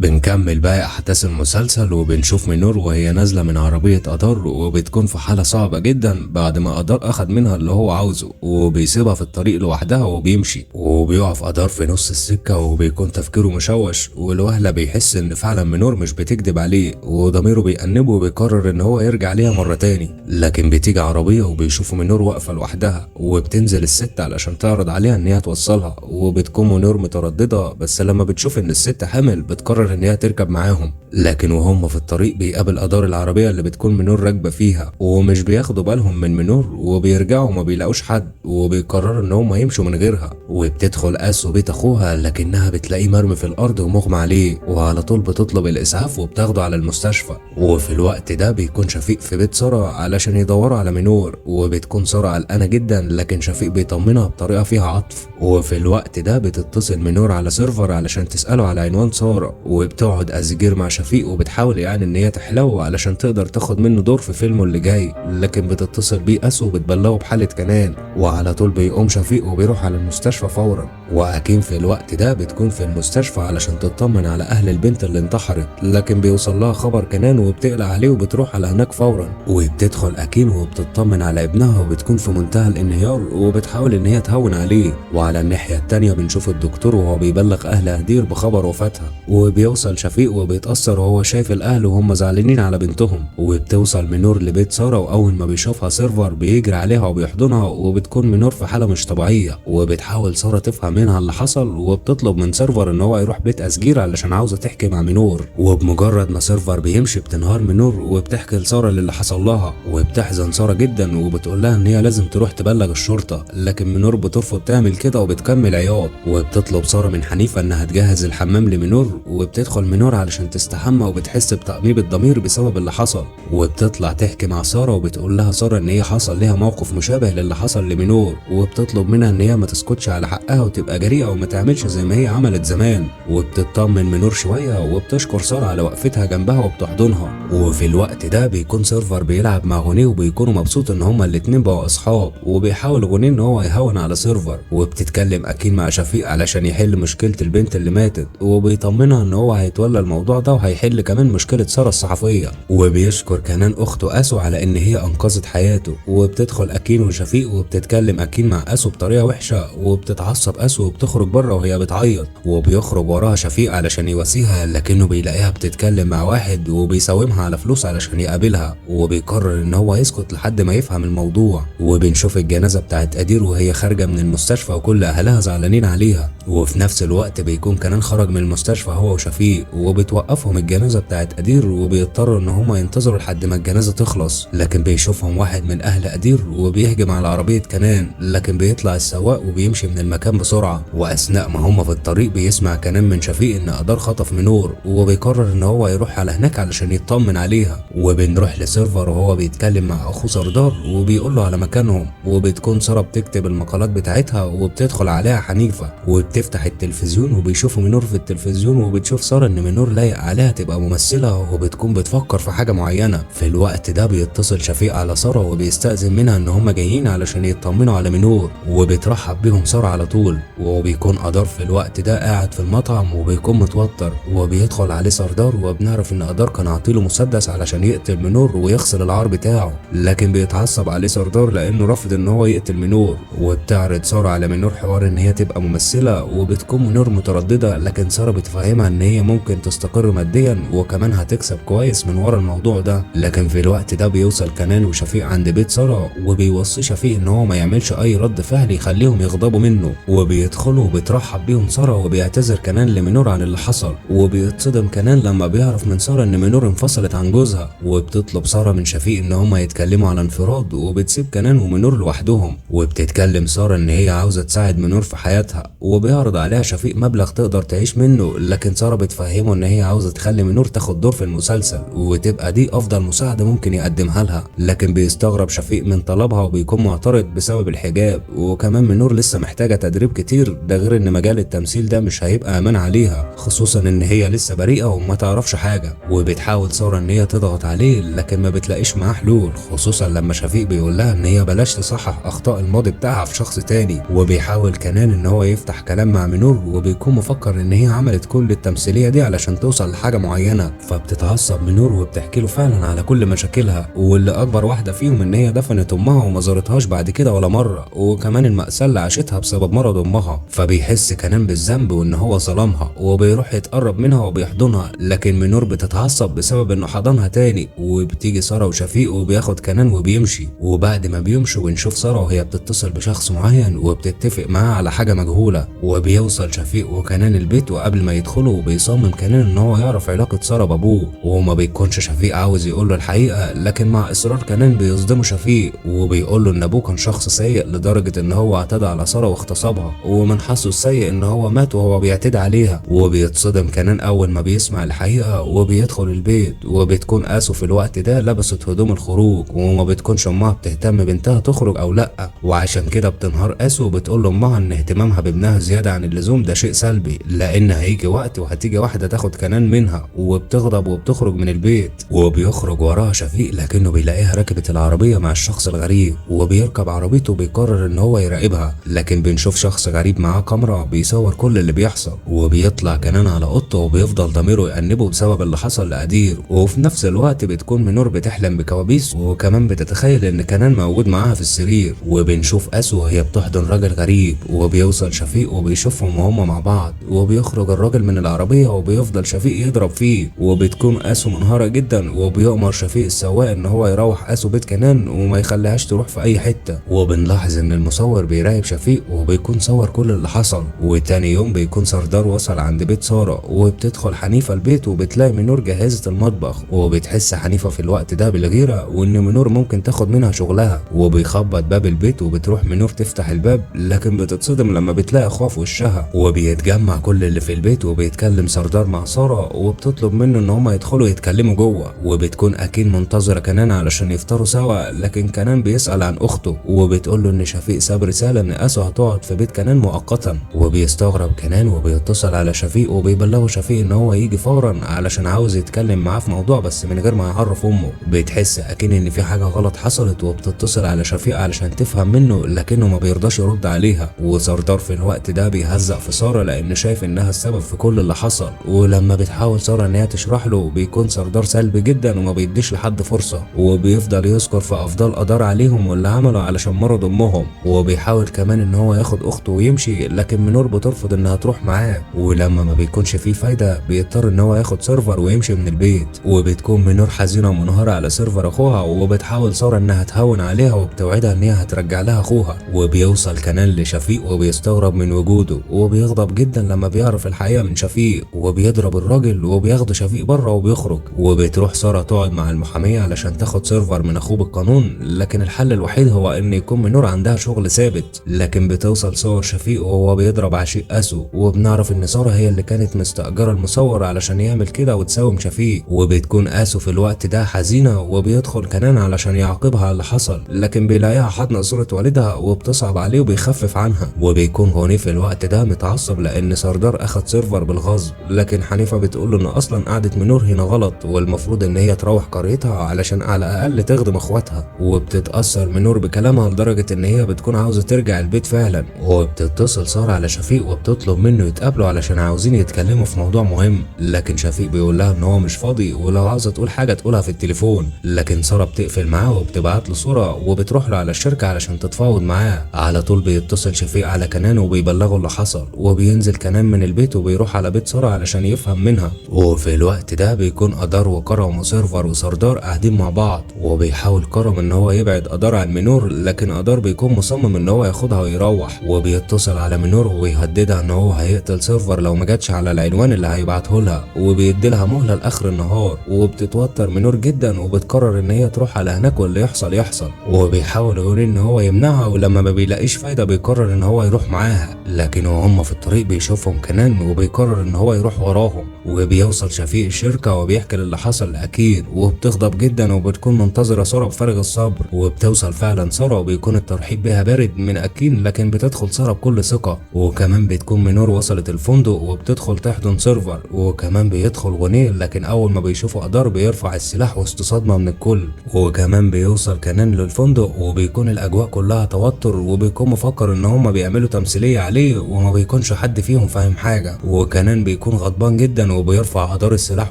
بنكمل باقي أحداث المسلسل وبنشوف منور وهي نازلة من عربية قطار وبتكون في حالة صعبة جدا بعد ما قطار أخد منها اللي هو عاوزه وبيسيبها في الطريق لوحدها وبيمشي وبيقف قطار في نص السكة وبيكون تفكيره مشوش والوهلة بيحس إن فعلا منور مش بتكدب عليه وضميره بيأنبه وبيقرر إن هو يرجع ليها مرة تاني. لكن بتيجي عربية وبيشوفوا منور واقفة لوحدها وبتنزل الست علشان تعرض عليها إن هي توصلها وبتكون منور مترددة، بس لما بتشوف إن الست حامل بتقرر ان هي تركب معاهم. لكن وهم في الطريق بيقابل قطار العربيه اللي بتكون منور راكبه فيها ومش بياخدوا بالهم من منور وبيرجعوا وما بيلاقوش حد وبيقرروا ان هم يمشوا من غيرها. وبتدخل اسو بيت اخوها لكنها بتلاقيه مرمي في الارض ومغمى عليه وعلى طول بتطلب الاسعاف وبتاخده على المستشفى. وفي الوقت ده بيكون شفيق في بيت ساره علشان يدوروا على منور وبتكون ساره قلقانه جدا، لكن شفيق بيطمنها بطريقه فيها عطف. وفي الوقت ده بتتصل منور على سيرفر علشان تساله على عنوان ساره وبتقعد أزجير مع شفيق وبتحاول يعني ان هي تحلوه علشان تقدر تاخد منه دور في فيلمه اللي جاي، لكن بتتصل بيه اسو وبتبلغه بحالة كنان وعلى طول بيقوم شفيق وبيروح على المستشفى فورا. واكيد في الوقت ده بتكون في المستشفى علشان تطمن على اهل البنت اللي انتحرت، لكن بيوصل لها خبر كنان وبتقلق عليه وبتروح على هناك فورا. وبتدخل اكين وبتطمن على ابنها وبتكون في منتهى الانهيار وبتحاول ان هي تهون عليه. وعلى الناحية التانية بنشوف الدكتور وهو بيبلغ اهل هدير بخبر وفاتها وبيوصل شفيق وبيتأثر وهو شايف الأهل وهم زعلانين على بنتهم. وبتوصل منور لبيت سارة وأول ما بيشوفها سيرفر بيجري عليها وبيحضنها وبتكون منور في حالة مش طبيعية وبتحاول سارة تفهم منها اللي حصل وبتطلب من سيرفر إن هو يروح بيت أسجير علشان عاوزة تحكي مع منور. وبمجرد ما سيرفر بيمشي بتنهار منور وبتحكي لسارة اللي حصل لها وبتحزن سارة جدا وبتقول لها إن هي لازم تروح تبلغ الشرطة، لكن منور بترفض تعمل كده وبتكمل عياط. وبتطلب سارة من حنيفة إنها تجهز الحمام لمنور وبتدخل منور علشان تستحمى وبتحس بتأنيب الضمير بسبب اللي حصل. وبتطلع تحكي مع سارة وبتقول لها سارة ان هي حصل لها موقف مشابه للي حصل لمنور وبتطلب منها ان هي ما تسكتش على حقها وتبقى جريئة وما تعملش زي ما هي عملت زمان. وبتطمن منور شوية وبتشكر سارة على وقفتها جنبها وبتحضنها. وفي الوقت ده بيكون سيرفر بيلعب مع غني وبيكونوا مبسوط ان هما الاتنين بقوا اصحاب وبيحاول غني ان هو يهون على سيرفر. وبتتكلم اكيد مع شفيق علشان يحل مشكلة البنت اللي ماتت وبيطمنها ان هو هيتولى الموضوع ده وهيحل كمان مشكلة سارة الصحفية. وبيشكر كمان اخته اسو على ان هي انقذت حياته. وبتدخل اكين وشفيق وبتتكلم اكين مع اسو بطريقة وحشة وبتتعصب اسو وبتخرج بره وهي بتعيط وبيخرج وراها شفيق علشان يواسيها، لكنه بيلاقيها بتتكلم مع واحد وبيساومها على فلوس علشان يقابلها وبيقرر ان هو يسكت لحد ما يفهم الموضوع. وبنشوف الجنازة بتاعت ادير وهي خارجة من المستشفى وكل اهلها زعلانين عليها. وفي نفس الوقت بيكون كمان خرج من المستشفى هو وشفيق وبتوقفهم الجنازة بتاعت أدير وبيضطروا ان هما ينتظروا لحد ما الجنازة تخلص. لكن بيشوفهم واحد من اهل أدير وبيهجم على عربية كنان، لكن بيطلع السواق وبيمشي من المكان بسرعة. واثناء ما هما في الطريق بيسمع كنان من شفيق ان أدار خطف منور وبيقرر ان هو يروح على هناك علشان يطمن عليها. وبنروح لسيرفر وهو بيتكلم مع اخوه سردار وبيقول له على مكانهم. وبتكون سارة بتكتب المقالات بتاعتها وبتدخل عليها حنيفة وبتفتح التلفزيون وبيشوفوا منور في التلفزيون وبتشوف سارة ان منور لايق عليها تبقى ممثلة وبتكون بتفكر في حاجة معينة. في الوقت ده بيتصل شفيق على سارة وبيستأذن منها ان هما جايين علشان يطمنوا على منور وبترحب بيهم سارة على طول. وبيكون أدار في الوقت ده قاعد في المطعم وبيكون متوتر وبيدخل عليه سردار وبنعرف ان أدار كان عاطيله مسدس علشان يقتل منور ويغسل العار بتاعه، لكن بيتعصب عليه سردار لانه رافض ان هو يقتل منور. وبتعرض سارة على منور حوار ان هي تبقى ممثلة وبتكون منور مترددة، لكن سارة بتفهمها ان هي ممكن تستقر ماديا وكمان هتكسب كويس من ورا الموضوع ده. لكن في الوقت ده بيوصل كنان وشفيق عند بيت سارة وبيوصي شفيق ان هو ما يعملش اي رد فعل يخليهم يغضبوا منه. وبيدخلوا وبترحب بيهم سارة وبيعتذر كنان لمنور عن اللي حصل. وبيتصدم كنان لما بيعرف من سارة ان منور انفصلت عن جوزها. وبتطلب سارة من شفيق ان هما يتكلموا على انفراد وبتسيب كنان ومنور لوحدهم. وبتتكلم سارة ان هي عاوزة تساعد منور في حياتها وبيعرض عليها شفيق مبلغ تقدر تعيش منه، لكن سارة بتفهمه ان هي عاوزة تخلي منور تاخد دور في المسلسل وتبقى دي افضل مساعدة ممكن يقدمها لها. لكن بيستغرب شفيق من طلبها وبيكون معترض بسبب الحجاب، وكمان منور لسه محتاجة تدريب كتير، ده غير ان مجال التمثيل ده مش هيبقى امان عليها خصوصا ان هي لسه بريئة وما تعرفش حاجة. وبتحاول سارة ان هي تضغط عليه لكن ما بتلاقيش معاه حلول، خصوصا لما شفيق بيقول لها ان هي بلاش تصحح اخطاء الماضي بتاعها في شخص تاني. وبيحاول كنان ان هو يفتح كلام مع منور وبيكون مفكر ان هي عملت كل التمثيل التمثيليه دي علشان توصل لحاجه معينه. فبتتعصب منور وبتحكي له فعلا على كل مشاكلها، واللي اكبر واحده فيهم ان هي دفنت امها وما زارتهاش بعد كده ولا مره، وكمان المأساة اللي عاشتها بسبب مرض امها. فبيحس كنان بالذنب وان هو ظلمها، وبيروح يتقرب منها وبيحضنها، لكن منور بتتعصب بسبب انه حضنها تاني. وبتيجي ساره وشفيق وبياخد كنان وبيمشي. وبعد ما بيمشوا بنشوف ساره وهي بتتصل بشخص معين وبتتفق معاه على حاجه مجهوله. وبيوصل شفيق وكنان البيت، وقبل ما يدخلوا بيصمم كنان ان هو يعرف علاقه ساره بابوه، وما بيكونش شفيق عاوز يقول له الحقيقه، لكن مع اصرار كنان بيصدمه شفيق وبيقول له ان ابوه كان شخص سيء لدرجه ان هو اعتدى على ساره واغتصبها، ومن حظه السيء ان هو مات وهو بيعتدي عليها. وبيتصدم كنان اول ما بيسمع الحقيقه وبيدخل البيت، وبتكون اسو في الوقت ده لبست هدوم الخروج، وما بتكونش امها بتهتم بنتها تخرج او لا، وعشان كده بتنهار اسو وبتقول لامها ان اهتمامها بابنها زياده عن اللزوم ده شيء سلبي، لان هيجي وقت وهتيجي واحده تاخد كنان منها. وبتغضب وبتخرج من البيت، وبيخرج وراها شفيق لكنه بيلاقيها ركبت العربيه مع الشخص الغريب، وبيركب عربيته وبيقرر ان هو يراقبها، لكن بنشوف شخص غريب معاه كاميرا بيصور كل اللي بيحصل. وبيطلع كنان على اوضته وبيفضل ضميره يأنبه بسبب اللي حصل لقدير. وفي نفس الوقت بتكون منور بتحلم بكوابيس، وكمان بتتخيل ان كنان موجود معاها في السرير. وبنشوف اسو وهي بتحضن راجل غريب، وبيوصل شفيق وبيشوفهم وهم مع بعض، وبيخرج الراجل من العربيه وبيفضل شفيق يضرب فيه. وبتكون اسو منهاره جدا، وبيؤمر شفيق السواق ان هو يروح اسو بيت كنان وما يخليهاش تروح في اي حته. وبنلاحظ ان المصور بيراقب شفيق وبيكون صور كل اللي حصل. وتاني يوم بيكون سردار وصل عند بيت ساره، وبتدخل حنيفه البيت وبتلاقي منور جهزت المطبخ، وبتحس حنيفه في الوقت ده بالغيره وان منور ممكن تاخد منها شغلها. وبيخبط باب البيت وبتروح منور تفتح الباب، لكن بتتصدم لما بتلاقي اخوها في وشها. وبيتجمع كل اللي في البيت وبيتكلم سردار مع ساره، وبتطلب منه ان هما يدخلوا يتكلموا جوه. وبتكون اكيد منتظره كنان علشان يفطروا سوا، لكن كنان بيسأل عن اخته، وبتقول له ان شفيق ساب رساله ان اسو هتقعد في بيت كنان مؤقتا. وبيستغرب كنان وبيتصل على شفيق وبيبلغه شفيق ان هو يجي فورا علشان عاوز يتكلم معاه في موضوع بس من غير ما يعرف امه. بتحس اكيد ان في حاجه غلط حصلت، وبتتصل على شفيق علشان تفهم منه، لكنه ما بيرضاش يرد عليها. وسردار في الوقت ده بيهزق في ساره لان شايف انها السبب في كل اللي حصل. ولما بتحاول ساره ان هي تشرح له بيكون سردار سلبي جدا وما بيديش لحد فرصه، وبيفضل يذكر في افضل قدر عليهم واللي عمله علشان مرض امهم. وبيحاول كمان ان هو ياخد اخته ويمشي، لكن منور بترفض انها تروح معاه. ولما ما بيكونش فيه فايده بيضطر ان هو ياخد سيرفر ويمشي من البيت. وبتكون منور حزينه ومنهاره على سيرفر اخوها، وبتحاول ساره انها تهون عليها وبتوعدها ان هي هترجع لها اخوها. وبيوصل كنان لشفيق وبيستغرب من وجوده، وبيغضب جدا لما بيعرف الحقيقه من شفيق، وبيضرب الراجل وبياخده شفيق بره وبيخرج. وبتروح ساره تقعد مع المحاميه علشان تاخد سيرفر من اخوه بالقانون، لكن الحل الوحيد هو ان يكون منور عندها شغل ثابت. لكن بتوصل صور شفيق وهو بيضرب عشيق اسو، وبنعرف ان ساره هي اللي كانت مستأجره المصور علشان يعمل كده وتساوم شفيق. وبتكون اسو في الوقت ده حزينه، وبيدخل كنان علشان يعاقبها على اللي حصل، لكن بيلاقيها حاضنه صوره والدها وبتصعب عليه وبيخفف عنها. وبيكون غني في الوقت ده متعصب لان سردار اخد سيرفر بالغصب، لكن حنيفه بتقول له ان اصلا قعده منور هنا غلط، والمفروض ان هي تروح قريتها علشان على الاقل تخدم اخواتها. وبتتاثر منور بكلامها لدرجه ان هي بتكون عاوزه ترجع البيت فعلا. وبتتصل ساره على شفيق وبتطلب منه يتقابلوا علشان عاوزين يتكلموا في موضوع مهم، لكن شفيق بيقول لها ان هو مش فاضي، ولو عاوزه تقول حاجه تقولها في التليفون. لكن ساره بتقفل معاه وبتبعت له صوره، وبتروح له على الشركه علشان تتفاوض معاه. على طول بيتصل شفيق على كنان وبيبلغه اللي حصل، وبينزل كنان من البيت وبيروح على بيت ساره علشان يفهم منها. وفي الوقت ده بيكون قدر وكرم وسيرفر وسردار قاعدين مع بعض، وبيحاول كرم ان هو يبعد قدر عن منور، لكن قدر بيكون مصمم ان هو ياخدها ويروح. وبيتصل على منور وبيهددها ان هو هيقتل سيرفر لو ما جاتش على العنوان اللي هيبعته لها، وبيدي لها مهله لاخر النهار. وبتتوتر منور جدا وبتقرر ان هي تروح على هناك واللي يحصل يحصل. وبيحاول يقول ان هو يمنعها، ولما ما بيلاقيش فايده بيقرر ان هو يروح معاها، لكن وهم في الطريق بيشوفهم كنان وبيقرر ان هو يروح وراهم. وبيوصل شفيق الشركه وبيحكي اللي حصل لاكيد، وبتغضب جدا وبتكون منتظره ساره بفارغ الصبر. وبتوصل فعلا ساره وبيكون الترحيب بها بارد من اكين، لكن بتدخل ساره بكل ثقه. وكمان بتكون منور وصلت الفندق وبتدخل تحضن سيرفر، وكمان بيدخل غنيل، لكن اول ما بيشوفوا قدر بيرفع السلاح وسط صدمه من الكل. وكمان بيوصل كنان للفندق وبيكون الاجواء كلها توتر، وبيكون مفكر ان هم بيعملوا تمثيليه عليه وما بيكونش حد فيهم فاهم حاجه. وكنان بيكون غضبان جدا وبيرفع أدار السلاح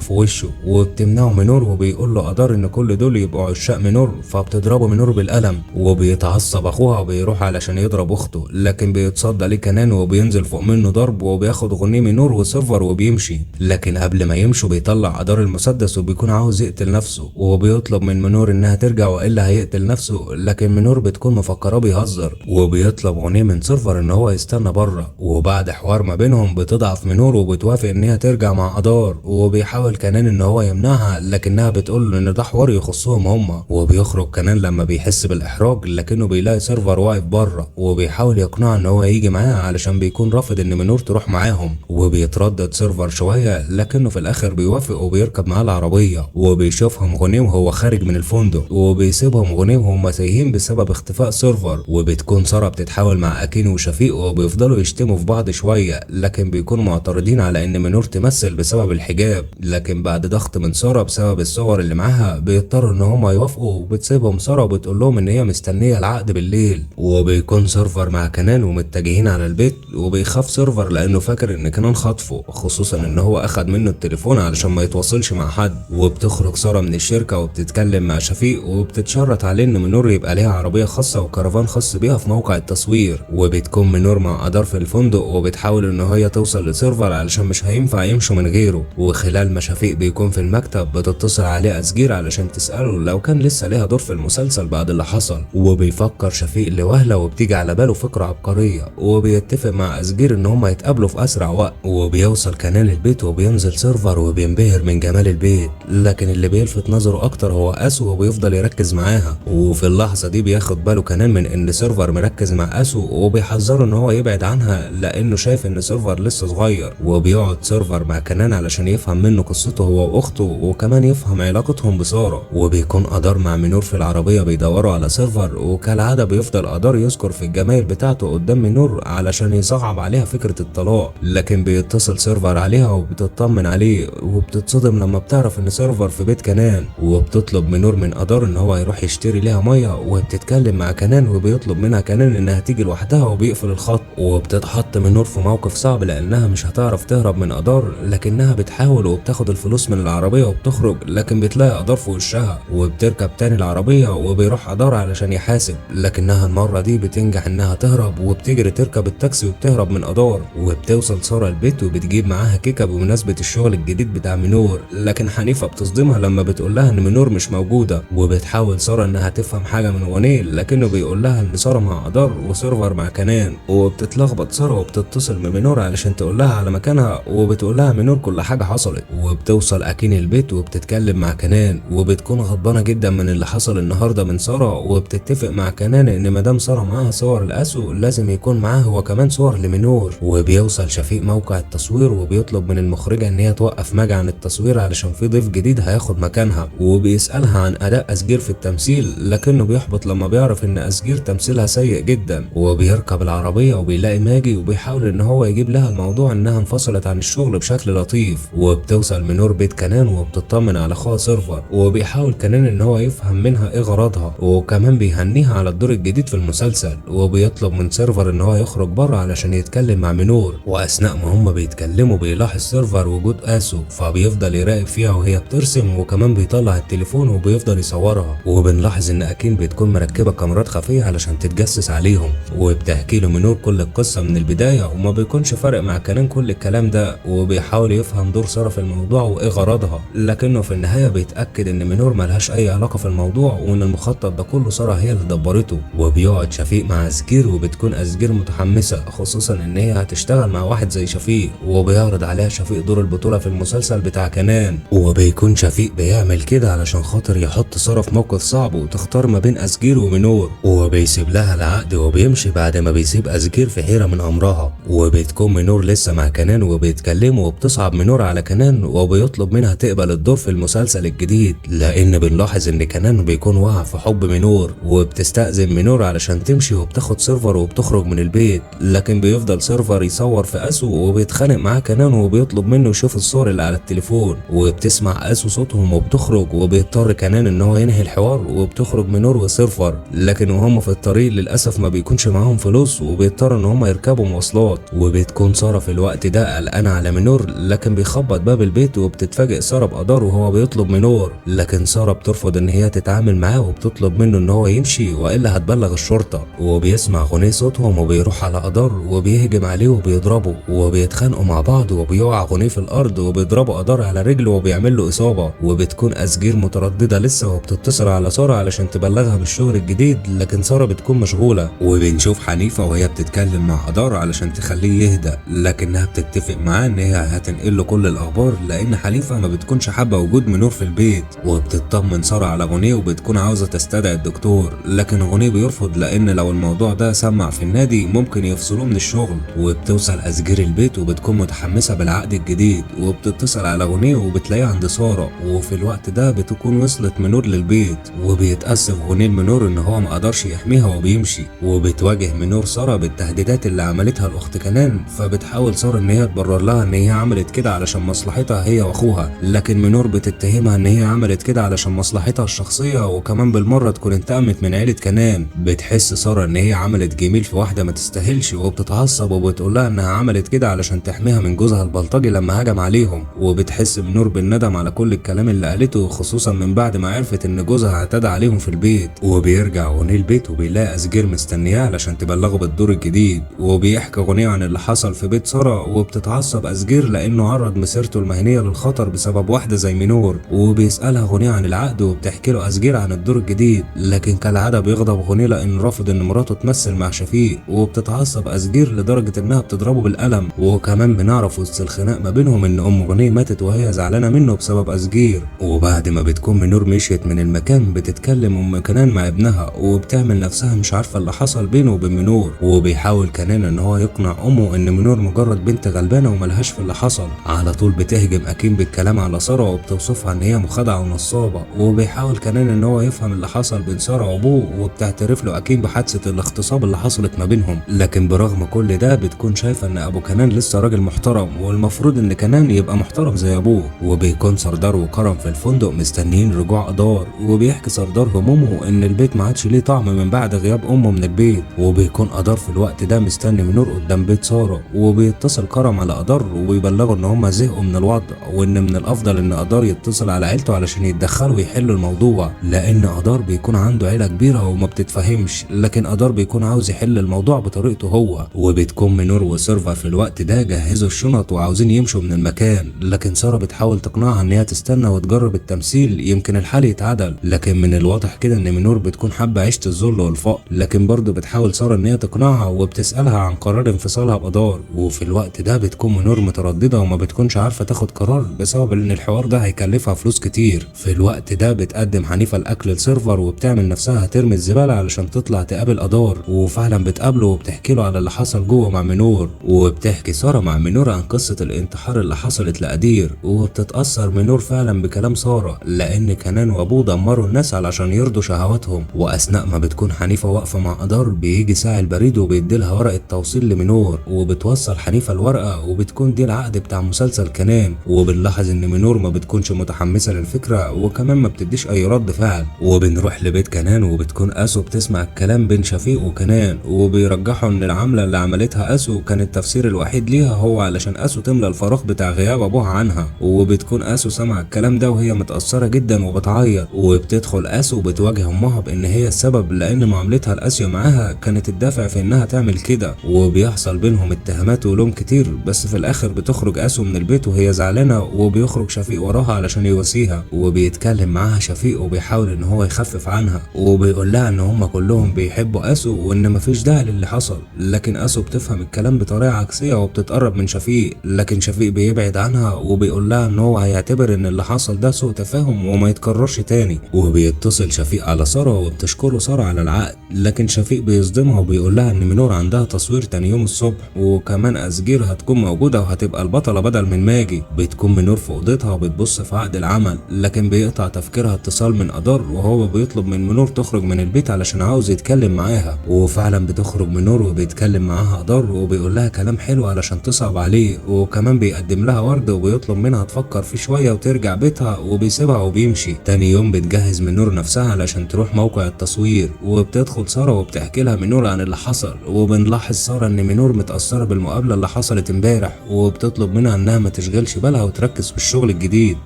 في وشه وبتمنعه منور، وبيقول له أدار إن كل دول يبقوا عشاق منور، فبتضربه منور بالقلم. وبيتعصب أخوها وبيروح علشان يضرب أخته، لكن بيتصدى ليه كنان وبينزل فوق منه ضرب وبياخد غنيه منور وسيرفر وبيمشي. لكن قبل ما يمشوا بيطلع أدار المسدس وبيكون عاوز يقتل نفسه، وبيطلب من منور إنها ترجع وإلا هيقتل نفسه، لكن منور بتكون مفكراه بيهزر، وبيطلب غنيه من سيرفر إن هو يستنى بره. وبعد حوار ما بينهم بتضعف منور وبتوافق إنها ترجع مع أدار، وبيحاول كنان إن هو يمنعها، لكنها بتقول له إن ده حوار يخصهم هما. وبيخرج كنان لما بيحس بالإحراج، لكنه بيلاقي سيرفر واقف بره وبيحاول يقنعه إن هو يجي معاه علشان بيكون رافض إن منور تروح معاهم. وبيتردد سيرفر شوية، لكنه في الآخر بيوافق وبيركب معاه العربية، وبيشوفهم غنيم وهو خارج من الفندق، وبيسيبهم غنيم وهم تايهين بسبب اختفاء سيرفر. وبتكون سارة بتتحاول مع أكين وشفيق وبيفضلوا يشتموا في بعض شوية، لكن بيكونوا معترضين على إن منور تمثل بسبب الحجاب. لكن بعد ضغط من سارة بسبب الصور اللي معاها بيضطروا إن هما يوافقوا، وبتسيبهم سارة وبتقول لهم إن هي مستنية العقد بالليل. وبيكون سيرفر مع كنان ومتجهين على البيت، وبيخاف سيرفر لأنه فاكر إن كنان خطفه، خصوصا إن هو أخد منه التليفون علشان ما يتواصلش مع حد. وبتخرج سارة من الشركة وبتتكلم مع شفيق، وبتتشرط عليه إن منور يبقى ليها عربية خاصة وكرفان خاص بيها في موقع التصوير. وبتكون منور مع أدار في الفندق وبتحاول إن هي توصل لسيرفر علشان مش هينفع يمشوا من غيره. وخلال ما شفيق بيكون في المكتب بتتصل عليه أسجير علشان تسأله لو كان لسه ليها دور في المسلسل بعد اللي حصل. وبيفكر شفيق لوهلة وبتيجي على باله فكرة عبقرية، وبيتفق مع أسجير إن هما يتقابلوا في أسرع وقت. وبيوصل كنان البيت وبينزل سيرفر وبينبهر من جمال البيت، لكن اللي بيلفت نظره أكتر هو أسو وبيفضل يركز معاها. وفي اللحظة دي بياخد باله كنان من إن سيرفر مركز مع أسو، وبيحذره إن هو يبعد عنها لأنه شايف إن سيرفر لسه صغير. وبيقعد سيرفر مع كنان علشان يفهم منه قصته هو وأخته، وكمان يفهم علاقتهم بسارة. وبيكون أدار مع منور في العربية بيدوروا على سيرفر، وكالعادة بيفضل أدار يذكر في الجمايل بتاعته قدام منور علشان يصعب عليها فكرة الطلاق. لكن بيتصل سيرفر عليها وبتطمن عليه، وبتتصدم لما بتعرف إن سيرفر في بيت كنان. وبتطلب منور من أدار إن هو يروح يشتري ليها مية، وبتتكلم مع كنان وبيطلب منها كنان إنها تيجي لوحدها وبيقفل الخط. وبتتحط منور في موقف صعب لأنها مش هتعرف تهرب من أدار، لكنها بتحاول وبتاخد الفلوس من العربية وبتخرج، لكن بتلاقي أدار في وشها. وبتركب تاني العربية وبيروح أدار علشان يحاسب، لكنها المرة دي بتنجح إنها تهرب وبتجري تركب التاكسي وبتهرب من أدار. وبتوصل سارة البيت وبتجيب معاها كيكة بمناسبة الشغل الجديد بتاع منور، لكن حنيفة بتصدمها لما بتقول لها إن منور مش موجودة. وبتحاول سارة إنها تفهم حاجة من ونيل، لكنه بيقول لها إن سارة مع أدار وسيرفر مع كنان. وبتتلخبط سارة وبتتصل بمنور علشان تقول لها على مكانها، وبتقول لها منور كل حاجة حصلت. وبتوصل أكين البيت وبتتكلم مع كنان، وبتكون غضبانة جدا من اللي حصل النهاردة من سارة، وبتتفق مع كنان إن مادام سارة معاها صور لأسو لازم يكون معاه هو كمان صور لمنور. وبيوصل شفيق موقع التصوير وبيطلب من المخرجة إن هي توقف ماجي عن التصوير علشان في ضيف جديد هياخد مكانها. وبيسألها عن أداء أسجير في التمثيل، لكنه بيحبط لما بيعرف إن أسجير تمثيلها سيء جدا. وبيركب العربية وبيلاقي ماجي وبيحاول إن هو يجيب لها الموضوع إنها انفصلت عن الشغل بشكل لطيف. وبتوصل منور بيت كنان وبتطمن على أخوها سيرفر، وبيحاول كنان إن هو يفهم منها إيه غرضها، وكمان بيهنيها على الدور الجديد في المسلسل. وبيطلب من سيرفر إن هو يخرج بره علشان يتكلم مع منور. وأثناء ما هما بيتكلموا بيلاحظ سيرفر وجود أسو، فبيفضل يراقب فيها وهي بترسم، وكمان بيطلع التليفون وبيفضل يصورها. وبنلاحظ إن أكين بتكون مركبة كاميرات خفية علشان تتجسس عليهم، وبتحكي له منور كل القصة من البداية، وما بيكونش فارق مع كنان كل الكلام ده. وبيحاول يفهم دور سارة في الموضوع وإيه غرضها، لكنه في النهاية بيتأكد إن منور ملهاش أي علاقة في الموضوع، وإن المخطط ده كله سارة هي اللي دبرته. وبيقعد شفيق مع أسجير، وبتكون أسجير متحمسة خصوصا إن هي هتشتغل مع واحد زي شفيق، وبيعرض عليها شفيق دور البطولة في المسلسل بتاع كنان. وبيكون شفيق بيعمل كده علشان خاطر يحط سارة في موقف صعب وتختار ما بين أسجير ومنور، وبيسيب لها العقد وبيمشي بعد ما بيسيب أسجير في حيرة من أمرها. وبتكون منور لسه مع كنان وبيتكلموا، وبتصعب منور على كنان وبيطلب منها تقبل الدور في المسلسل الجديد، لأن بنلاحظ إن كنان بيكون واقع في حب منور. وبتستأذن منور علشان تمشي وبتاخد سيرفر وبتخرج من البيت، لكن بيفضل سيرفر يصور في أسو وبيتخانق معاه كنان وبيطلب منه يشوف الصور اللي على التليفون. وبتسمع أسو صوتهم وبتخرج، وبيضطر كنان إن هو ينهي الحوار، وبتخرج منور وسيرفر، لكن وهم في الطريق للأسف ما بيكونش معاهم فلوس، وبيضطر إن هم يركبوا مواصلات. وبتكون سارة في الوقت ده قلقانة على منور، لكن بيخبط باب البيت وبتتفاجئ سارة بقدر وهو بيطلب منور، لكن سارة بترفض ان هي تتعامل معاه وبتطلب منه ان هو يمشي والا هتبلغ الشرطة. وبيسمع غني صوتهم وبيروح على قدر وبيهجم عليه وبيضربه وبيتخانقوا مع بعض، وبيقع غني في الارض وبيضربوا قدر على رجله وبيعمل له اصابة. وبتكون أسجير مترددة لسه وبتتصل على سارة علشان تبلغها بالشغل الجديد، لكن سارة بتكون مشغولة. وبنشوف حنيفة وهي بتتكلم مع قدر علشان تخليه يهدى، لكنها بتتفق معاه ان هي هتنقل له كل الاخبار لان حنيفة ما بتكونش حابة وجود منور في البيت. وبتطمن سارة على غني وبتكون عاوزة تستدعي الدكتور، لكن غني بيرفض لان لو الموضوع ده سمع في النادي ممكن يفصلوه من الشغل. وبتوصل أسجير البيت وبتكون متحمسة بالعقد الجديد وبتتصل على غني وبتلاقيه عند سارة. وفي الوقت ده بتكون وصلت منور للبيت وبيتأسف غني لمنور ان هو ما قدرش يحميها وبيمشي. وبتواجه منور سارة بالتهديدات اللي عملتها الاخت كنان، فبتحاول سارة ان هي تبرر لها ان هي عملت كده علشان مصلحتها هي واخوها، لكن منور بتتهمها ان هي عملت كده علشان مصلحتها الشخصية وكمان بالمرة تكون انتقمت من عيلة كنان. بتحس سارة ان هي عملت جميل في واحدة ما تستاهلش وبتتعصب وبتقول لها انها عملت كده علشان تحميها من جوزها البلطجي لما هجم عليهم. وبتحس منور بالندم على كل الكلام اللي قالته، خصوصا من بعد ما عرفت ان جوزها اعتدى عليهم في البيت. وبيرجع غني البيت وبيلاقي أسجير مستنياه علشان تبلغه بالدور الجديد، وبيحكي غني عن اللي حصل في بيت سارة. وبتتعصب أسجير لانه عرض مسيرته المهنية للخطر بسبب واحدة زي منور. وبيسألها غني عن العقد وبتحكي له أسجير عن الدور الجديد، لكن كالعادة بيغضب غني لانه رافض ان مراته تمثل مع شفيق. وبتتعصب أسجير لدرجة انها بتضربه بالقلم. وكمان بنعرف وسط الخناق ما بينهم ان ام غني ماتت وهي زعلانة منه بسبب أسجير. وبعد ما بتكون منور مشيت من المكان بتتكلم ام كنان مع ابنها وبتعمل نفسها مش عارفة اللي حصل بينه وبين منور. وبيحاول كنان ان هو يقنع امه ان منور مجرد بنت غلبانة وملهاش في اللي حصل. على طول بتهجم اكيم بالكلام على سارة وبتوصفها ان هي مخادعة ونصابة. وبيحاول كنان ان هو يفهم اللي حصل بين سارة وابوه، وبتعترف له اكيم بحادثة الاغتصاب اللي حصلت ما بينهم. لكن برغم كل ده بتكون شايفة ان ابو كنان لسه راجل محترم، والمفروض ان كنان يبقى محترم زي ابوه. وبيكون سردار وكرم في الفندق مستنيين رجوع قدار، وبيحكي سردار همومه ان البيت ما عادش ليه طعم من بعد غياب امه من البيت. وبيكون قدر في الوقت ده مستني منور قدام بيت سارة، وبيتصل كرم على قدر وبيبلغوا ان هم زهقوا من الوضع وان من الافضل ان قدر يتصل على عيلته علشان يتدخلوا ويحلوا الموضوع، لان قدر بيكون عنده عيلة كبيرة وما بتتفهمش، لكن قدر بيكون عاوز يحل الموضوع بطريقته هو. وبتكون منور وسيرفر في الوقت ده جهزوا الشنط وعاوزين يمشوا من المكان، لكن سارة بتحاول تقنعها ان هي تستنى وتجرب التمثيل يمكن الحال يتعدل. لكن من الواضح كده ان منور بتكون حابة عيشة الذل والفقر، لكن برضه بتحاول سارة ان هي تقنعها وبتسألها عن قرار انفصالها بقدار. وفي الوقت ده بتكون منور مترددة وما بتكونش عارفة تاخد قرار بسبب ان الحوار ده هيكلفها فلوس كتير. في الوقت ده بتقدم حنيفة الاكل لسيرفر وبتعمل نفسها هترمي الزبالة علشان تطلع تقابل قدار، وفعلا بتقابله وبتحكي له على اللي حصل جوه مع منور. وبتحكي سارة مع منور عن قصة الانتحار اللي حصلت لقدير، وبتتأثر منور فعلا بكلام سارة لان كنان وابوه دمروا الناس علشان يرضوا شهواتهم. واثناء ما بتكون حنيفة واقفة مع قدر بيجي ساعي البريد وبيديلها ورقة توصيل لمنور، وبتوصل حنيفة الورقة وبتكون دي العقد بتاع مسلسل كنان. وبنلاحظ ان منور ما بتكونش متحمسة للفكرة وكمان ما بتديش اي رد فعل. وبنروح لبيت كنان وبتكون اسو بتسمع الكلام بين شفيق وكنان، وبيرجحوا ان العملة اللي عملتها اسو كان التفسير الوحيد ليها هو علشان اسو تملى الفراغ بتاع غياب ابوها عنها. وبتكون اسو سمع الكلام ده وهي متأثرة جدا وبتعيط. وبتدخل اسو وبتواجه امها بان هي السبب لان معاملتها القاسية معاها كانت الدافع في انها تعمل كده. وبيحصل بينهم اتهامات ولوم كتير، بس في الاخر بتخرج اسو من البيت وهي زعلانة، وبيخرج شفيق وراها علشان يواسيها. وبيتكلم معاها شفيق وبيحاول ان هو يخفف عنها، وبيقول لها ان هم كلهم بيحبوا اسو وان مفيش داعي للي حصل. لكن اسو بتفهم الكلام بطريقة عكسية وبتتقرب من شفيق، لكن شفيق بيبعد عنها وبيقول لها ان هو هيعتبر ان اللي حصل ده سوء تفاهم وما يتكررش تاني. وبيتصل شفيق على سارة وبتشكره سارة على العقد، لكن شفيق بيصدمها وبيقول لها ان منور عندها تصوير تاني يوم الصبح، وكمان أسجير هتكون موجودة وهتبقى البطلة بدل من ماجي. بتكون منور في اوضتها وبتبص في عقد العمل، لكن بيقطع تفكيرها اتصال من قدر وهو بيطلب من منور تخرج من البيت علشان عاوز يتكلم معاها. وفعلا بتخرج منور وبيتكلم معاها قدر وبيقول لها كلام حلو علشان تصعب عليه، وكمان بيقدم لها ورد وبيطلب منها تفكر فيه شوية وترجع بيتها، وبيسيبها وبيمشي. تاني يوم بتجهز منور نفسها علشان تروح موقع التصوير، وبتدخل سارة وبتحكي لها منور عن اللي حصل. وبنلاحظ سارة ان منور متأثرة بالمقابلة اللي حصلت امبارح، امبارح وبتطلب منها انها ما تشغلش بالها وتركز في الشغل الجديد.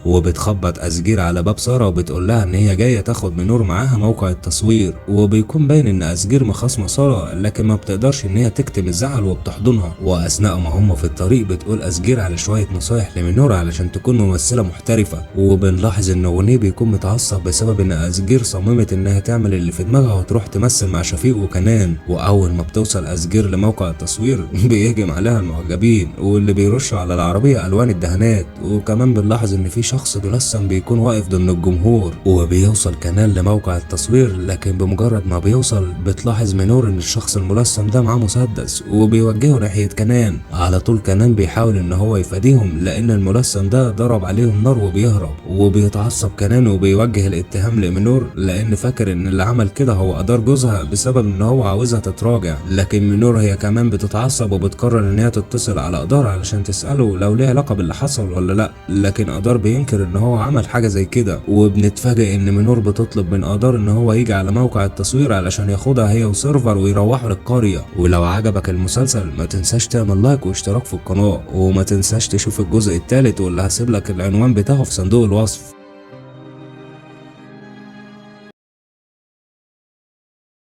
وبتخبط أزجير على باب سارة وبتقول لها ان هي جايه تاخد منور معاها موقع التصوير. وبيكون باين ان أزجير مخاصمه سارة لكن ما بتقدرش ان هي تكتم الزعل وبتحضنها. واثناء ما هم في الطريق بتقول أزجير على شويه نصايح لمنور علشان تكون ممثله محترفه. وبنلاحظ ان غنيه بيكون متعصب بسبب ان أزجير صممت انها تعمل اللي في دماغها وتروح تمثل مع شفيق وكنان. واول ما بتوصل أزجير لموقع التصوير بيهجم عليها المعجبين واللي بيرشوا على العربيه الوان الدهانات. وكمان بنلاحظ ان في شخص ملثم بيكون واقف ضمن الجمهور. وبيوصل كنان لموقع التصوير لكن بمجرد ما بيوصل بتلاحظ منور ان الشخص الملثم ده معاه مسدس وبيوجهه ناحيه كنان. على طول كنان بيحاول ان هو يفاديهم لان الملثم ده ضرب عليهم نار وبيهرب. وبيتعصب كنان وبيوجه الاتهام لمنور لان فاكر ان اللي عمل كده هو ادار جوزها بسبب ان هو عاوزها تتراجع. لكن منور هي كمان بتتعصب وبتقرر ان هي تتصل على ادار علشان تساله لو ليه علاقه باللي حصل ولا لا. لكن ادار بينكر ان هو عمل حاجه زي كده. وبنتفاجئ ان منور بتطلب من ادار ان هو يجي على موقع التصوير علشان ياخدها هي وسيرفر ويروحوا للقريه. ولو عجبك المسلسل ما تنساش تعمل لايك واشتراك في القناه وما تنساش تشوف الجزء الثالث واللي هسيب لك العنوان بتاعه في صندوق الوصف.